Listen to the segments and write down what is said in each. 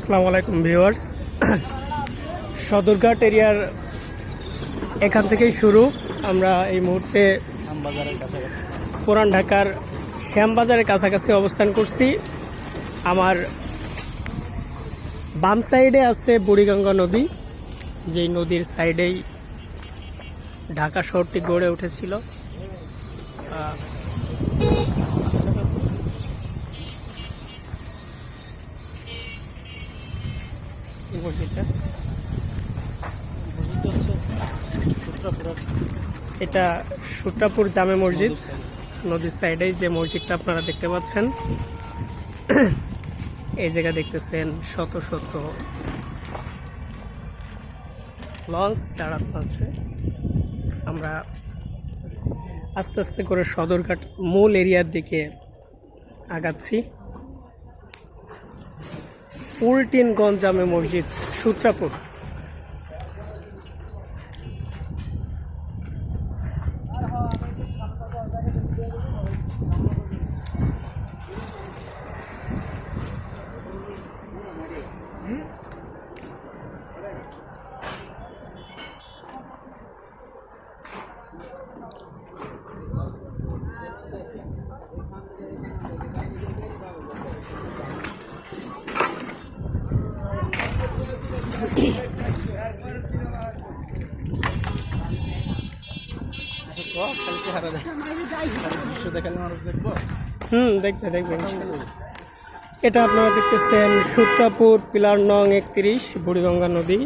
আসসালামু আলাইকুম ভিউয়ার্স। সদরঘাট এরিয়ার এখান থেকেই শুরু। আমরা এই মুহূর্তে পুরান ঢাকার শ্যামবাজারের কাছাকাছি অবস্থান করছি। আমার বাম সাইডে আছে বুড়িগঙ্গা নদী, যেই নদীর সাইডেই ঢাকা শহরটি গড়ে উঠেছিল। এটা সূত্রাপুর জামে মসজিদ, নদীর সাইডেই যে মসজিদটা আপনারা দেখতে পাচ্ছেন। এই জায়গা দেখতেছেন শত শত লঞ্চ দাঁড়ানো আছে। আমরা আস্তে আস্তে করে সদরঘাট মূল এরিয়ার দিকে আগাচ্ছি। উল্টিনগঞ্জ জামে মসজিদ, সূত্রাপুর। দেখবেন। এটা আপনারা দেখতেছেন সূত্রাপুর পিলার নং 31 বুড়িগঙ্গা নদী।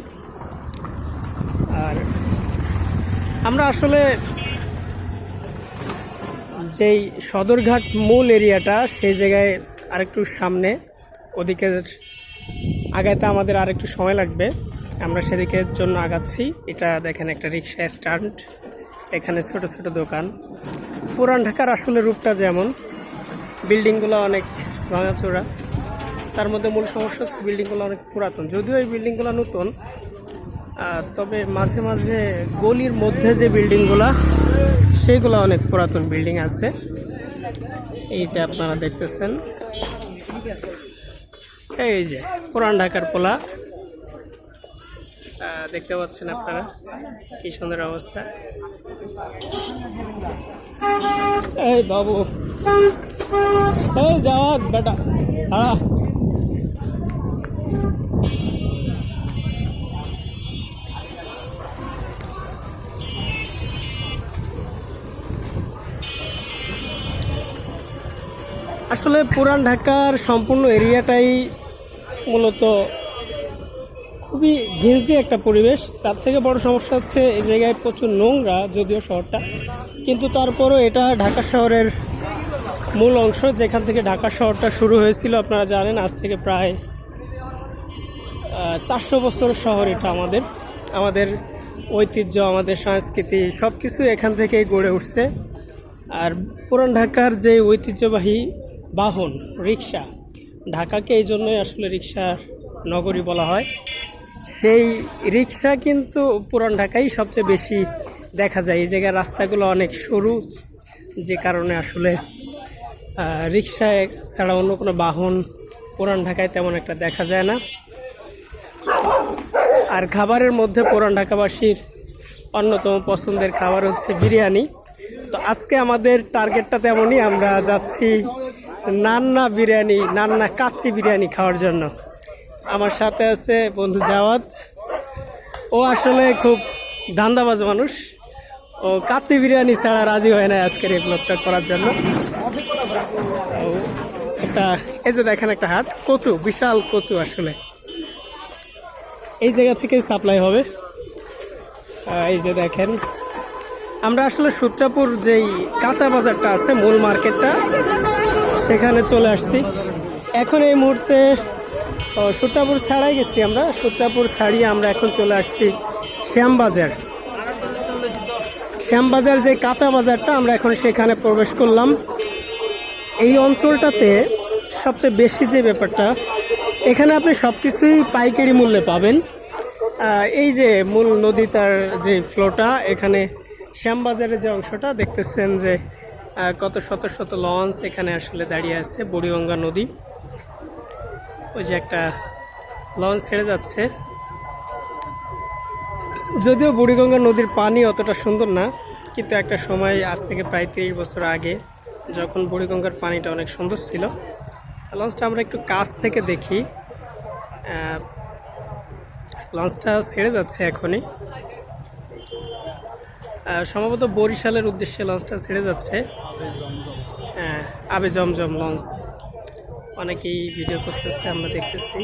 আর আমরা আসলে যেই সদরঘাট মূল এরিয়াটা, সেই জায়গায় আরেকটু সামনে, ওদিকে আগাইতে আমাদের আরেকটু সময় লাগবে। আমরা সেদিকের জন্য আগাচ্ছি। এটা দেখেন একটা রিক্সা স্ট্যান্ড, এখানে ছোট ছোট দোকান। পুরান ঢাকার আসলে রূপটা যেমন, বিল্ডিংগুলো অনেক ভাঙাচোরা, তার মধ্যে মূল সমস্যা হচ্ছে বিল্ডিংগুলো অনেক পুরাতন। যদিও এই বিল্ডিংগুলো নতুন, তবে মাঝে মাঝে গলির মধ্যে যে বিল্ডিংগুলো, সেইগুলো অনেক পুরাতন বিল্ডিং আছে। এই যে আপনারা দেখতেছেন, এই যে পুরান ঢাকার পোলা দেখতে পাচ্ছেন আপনারা, কি সুন্দর অবস্থা। এই বাবু, এই যাওয়া বেটা, আসলে পুরান ঢাকার সম্পূর্ণ এরিয়াটাই মূলত খুবই ঘিঞ্জি একটা পরিবেশ। তার থেকে বড় সমস্যা হচ্ছে এই জায়গায় প্রচুর নোংরা, যদিও শহরটা, কিন্তু তারপরও এটা ঢাকা শহরের মূল অংশ, যেখান থেকে ঢাকা শহরটা শুরু হয়েছিল। আপনারা জানেন আজ থেকে প্রায় 400 বছরের শহর এটা। আমাদের ঐতিহ্য, আমাদের সংস্কৃতি সব কিছু এখান থেকেই গড়ে উঠছে। আর পুরান ঢাকার যে ঐতিহ্যবাহী বাহন রিক্সা, ঢাকাকে এই জন্যই আসলে রিক্সা নগরী বলা হয়। সেই রিক্সা কিন্তু পুরান ঢাকায় সবচেয়ে বেশি দেখা যায়। এই জায়গার রাস্তাগুলো অনেক সরু, যে কারণে আসলে রিক্সা ছাড়া অন্য কোনো বাহন পুরান ঢাকায় তেমন একটা দেখা যায় না। আর খাবারের মধ্যে পুরান ঢাকাবাসীর অন্যতম পছন্দের খাবার হচ্ছে বিরিয়ানি। তো আজকে আমাদের টার্গেটটা তেমনই, আমরা যাচ্ছি নান্না বিরিয়ানি, নান্না কাচ্চি বিরিয়ানি খাওয়ার জন্য। আমার সাথে আছে বন্ধু জাওয়াদ। ও আসলে খুব ধান্দাবাজ মানুষ, ও কাচ্চি বিরিয়ানি ছাড়া রাজি হয় না আজকের এই ব্লগটা করার জন্য। একটা এই যে দেখেন একটা হাট, কচু, বিশাল কচু আসলে এই জায়গা থেকে সাপ্লাই হবে। এই যে দেখেন, আমরা আসলে সূত্রাপুর যেই কাঁচা বাজারটা আছে, মূল মার্কেটটা, সেখানে চলে আসছি। এখন এই মুহূর্তে সূত্রাপুর ছাড়াই গেছি আমরা, সূত্রাপুর ছাড়িয়ে আমরা এখন চলে আসছি শ্যামবাজার। শ্যামবাজার যে কাঁচা বাজারটা, আমরা এখন সেখানে প্রবেশ করলাম। এই অঞ্চলটাতে সবচেয়ে বেশি যে ব্যাপারটা, এখানে আপনি সব কিছুই পাইকারি মূল্যে পাবেন। এই যে মূল নদী, তার যে ফ্লোটা, এখানে শ্যামবাজারের যে অংশটা দেখতেছেন যে কত শত শত লঞ্চ এখানে আসলে দাঁড়িয়ে আছে। বুড়িগঙ্গা নদী, ওই যে একটা লঞ্চ ছেড়ে যাচ্ছে। যদিও বুড়িগঙ্গা নদীর পানি অতটা সুন্দর না, কিন্তু একটা সময় আজ থেকে প্রায় 30 বছর আগে যখন বুড়িগঙ্গার পানিটা অনেক সুন্দর ছিল। লঞ্চটা আমরা একটু কাছ থেকে দেখি। লঞ্চটা ছেড়ে যাচ্ছে এখনই, সম্ভবত বরিশালের উদ্দেশ্যে লঞ্চটা ছেড়ে যাচ্ছে। আবে জমজম লঞ্চ, অনেকেই ভিডিও করতেছে, আমরা দেখতেছি।